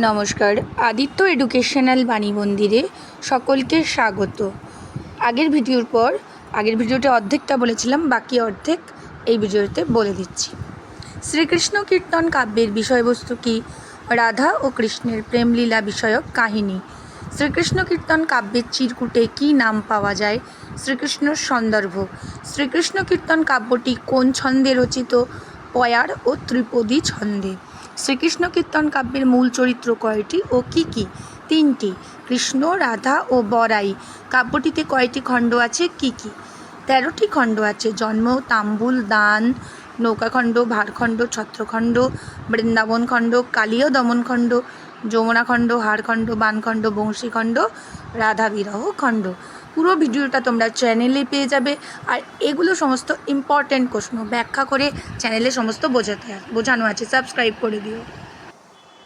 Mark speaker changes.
Speaker 1: নমস্কার, আদিত্য এডুকেশনাল বাণী মন্দিরে সকলকে স্বাগত। আগের ভিডিওতে অর্ধেকটা বলেছিলাম, বাকি অর্ধেক এই ভিডিওতে বলে দিচ্ছি। শ্রীকৃষ্ণ কীর্তন কাব্যের বিষয়বস্তু কি? রাধা ও কৃষ্ণের প্রেমলীলা বিষয়ক কাহিনী। শ্রীকৃষ্ণ কীর্তন কাব্যের চিরকুটে কী নাম পাওয়া যায়? শ্রীকৃষ্ণর সন্দর্ভ। শ্রীকৃষ্ণ কীর্তন কাব্যটি কোন ছন্দে রচিত? পয়ার ও ত্রিপদী ছন্দে। শ্রীকৃষ্ণ কীর্তন কাব্যের মূল চরিত্র কয়টি ও কী কী? 3টি। কৃষ্ণ, রাধা ও বরাই। কাব্যটিতে কয়টি খণ্ড আছে? কী কী? 13টি খণ্ড আছে। জন্ম, তাম্বুল, দান, নৌকাখণ্ড, ভারখণ্ড, ছত্রখণ্ড, বৃন্দাবন খণ্ড, কালীয় দমন খণ্ড, যমুনা খণ্ড, হারখণ্ড, বানখণ্ড, বংশীখণ্ড, রাধা বিরহ খণ্ড। পুরো ভিডিওটা তোমরা চ্যানেলে পেয়ে যাবে। আর এগুলো সমস্ত ইম্পর্ট্যান্ট প্রশ্ন ব্যাখ্যা করে চ্যানেলে সমস্ত বোঝানো আছে। সাবস্ক্রাইব করে দিও।